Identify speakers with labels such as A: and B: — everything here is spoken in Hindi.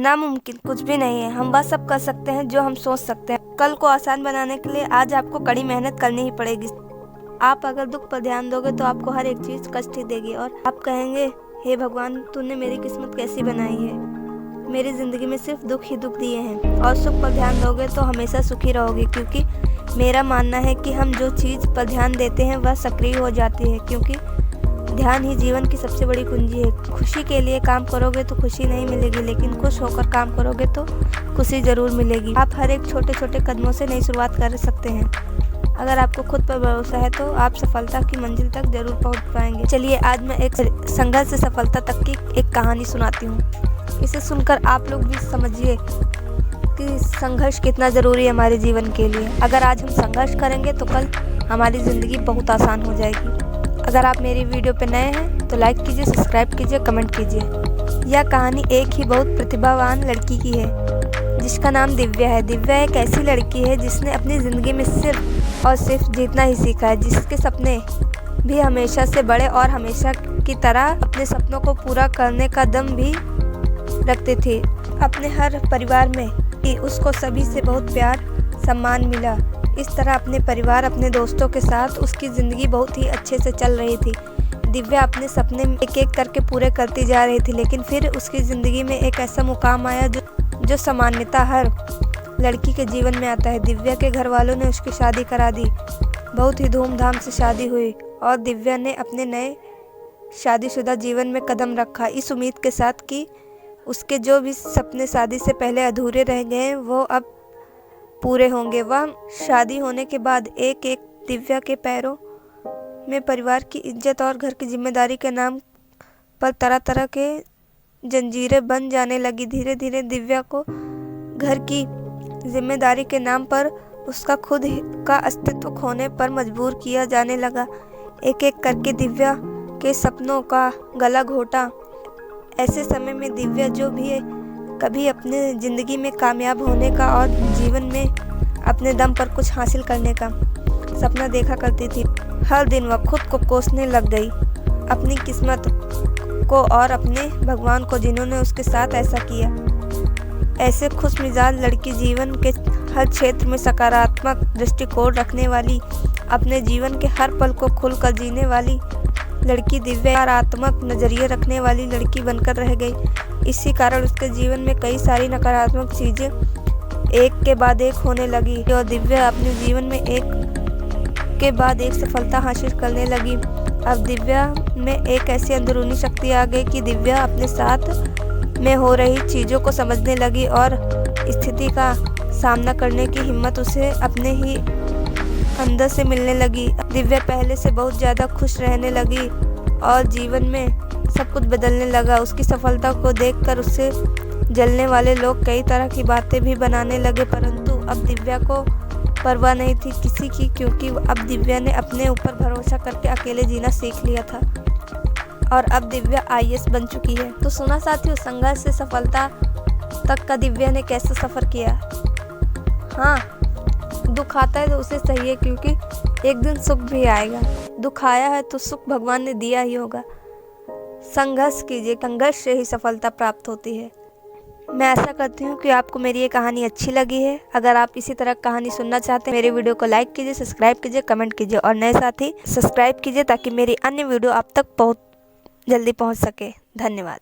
A: नामुमकिन कुछ भी नहीं है। हम बस सब कर सकते हैं जो हम सोच सकते हैं। कल को आसान बनाने के लिए आज आपको कड़ी मेहनत करनी ही पड़ेगी। आप अगर दुख पर ध्यान दोगे तो आपको हर एक चीज कष्ट ही देगी और आप कहेंगे, हे भगवान, तूने मेरी किस्मत कैसी बनाई है। मेरी जिंदगी में सिर्फ दुख ही दुख दिए हैं। और सुख पर ध्यान दोगे तो हमेशा सुखी रहोगे, क्योंकि मेरा मानना है कि हम जो चीज़ पर ध्यान देते हैं वह सक्रिय हो जाती है, क्योंकि ध्यान ही जीवन की सबसे बड़ी कुंजी है। खुशी के लिए काम करोगे तो खुशी नहीं मिलेगी, लेकिन खुश होकर काम करोगे तो खुशी ज़रूर मिलेगी। आप हर एक छोटे छोटे कदमों से नई शुरुआत कर सकते हैं। अगर आपको खुद पर भरोसा है तो आप सफलता की मंजिल तक जरूर पहुंच पाएंगे। चलिए आज मैं एक संघर्ष से सफलता तक की एक कहानी सुनाती हूँ। इसे सुनकर आप लोग भी समझिए कि संघर्ष कितना ज़रूरी है हमारे जीवन के लिए। अगर आज हम संघर्ष करेंगे तो कल हमारी ज़िंदगी बहुत आसान हो जाएगी। अगर आप मेरी वीडियो पर नए हैं तो लाइक कीजिए, सब्सक्राइब कीजिए, कमेंट कीजिए। यह कहानी एक ही बहुत प्रतिभावान लड़की की है जिसका नाम दिव्या है। दिव्या एक ऐसी लड़की है जिसने अपनी ज़िंदगी में सिर्फ और सिर्फ जीतना ही सीखा है, जिसके सपने भी हमेशा से बड़े और हमेशा की तरह अपने सपनों को पूरा करने का दम भी रखती थी। अपने हर परिवार में उसको सभी से बहुत प्यार सम्मान मिला। इस तरह अपने परिवार, अपने दोस्तों के साथ उसकी ज़िंदगी बहुत ही अच्छे से चल रही थी। दिव्या अपने सपने एक एक करके पूरे करती जा रही थी, लेकिन फिर उसकी ज़िंदगी में एक ऐसा मुकाम आया जो सामान्यतः हर लड़की के जीवन में आता है। दिव्या के घर वालों ने उसकी शादी करा दी। बहुत ही धूमधाम से शादी हुई और दिव्या ने अपने नए शादीशुदा जीवन में कदम रखा, इस उम्मीद के साथ कि उसके जो भी सपने शादी से पहले अधूरे रह गए वो अब पूरे होंगे। वह शादी होने के बाद एक एक दिव्या के पैरों में परिवार की इज्जत और घर की जिम्मेदारी के नाम पर तरह तरह के जंजीरें बन जाने लगी। धीरे धीरे दिव्या को घर की जिम्मेदारी के नाम पर उसका खुद का अस्तित्व खोने पर मजबूर किया जाने लगा। एक एक करके दिव्या के सपनों का गला घोटा। ऐसे समय में दिव्या जो भी कभी अपने ज़िंदगी में कामयाब होने का और जीवन में अपने दम पर कुछ हासिल करने का सपना देखा करती थी, हर दिन वह खुद को कोसने लग गई, अपनी किस्मत को और अपने भगवान को, जिन्होंने उसके साथ ऐसा किया। ऐसे खुश मिजाज लड़की, जीवन के हर क्षेत्र में सकारात्मक दृष्टिकोण रखने वाली, अपने जीवन के हर पल को खुलकर जीने वाली लड़की, दिव्या सकारात्मक नजरिए रखने वाली लड़की बनकर रह गई। इसी कारण उसके जीवन में कई सारी नकारात्मक चीज़ें एक के बाद एक होने लगी और दिव्या अपने जीवन में एक के बाद एक सफलता हासिल करने लगी। अब दिव्या में एक ऐसी अंदरूनी शक्ति आ गई कि दिव्या अपने साथ में हो रही चीज़ों को समझने लगी और स्थिति का सामना करने की हिम्मत उसे अपने ही अंदर से मिलने लगी। दिव्या पहले से बहुत ज़्यादा खुश रहने लगी और जीवन में सब कुछ बदलने लगा। उसकी सफलता को देखकर उससे जलने वाले लोग कई तरह की बातें भी बनाने लगे, परंतु अब दिव्या को परवाह नहीं थी किसी की, क्योंकि अब दिव्या ने अपने ऊपर भरोसा करके अकेले जीना सीख लिया था और अब दिव्या IAS बन चुकी है। तो सुना साथियों, संघर्ष से सफलता तक का दिव्या ने कैसे सफ़र किया। हाँ, दुख आता है तो उसे सही है, क्योंकि एक दिन सुख भी आएगा। दुख आया है तो सुख भगवान ने दिया ही होगा। संघर्ष कीजिए, संघर्ष से ही सफलता प्राप्त होती है। मैं आशा करती हूँ कि आपको मेरी ये कहानी अच्छी लगी है। अगर आप इसी तरह कहानी सुनना चाहते हैं, मेरे वीडियो को लाइक कीजिए, सब्सक्राइब कीजिए, कमेंट कीजिए और नए साथी सब्सक्राइब कीजिए ताकि मेरी अन्य वीडियो आप तक बहुत जल्दी पहुँच सके। धन्यवाद।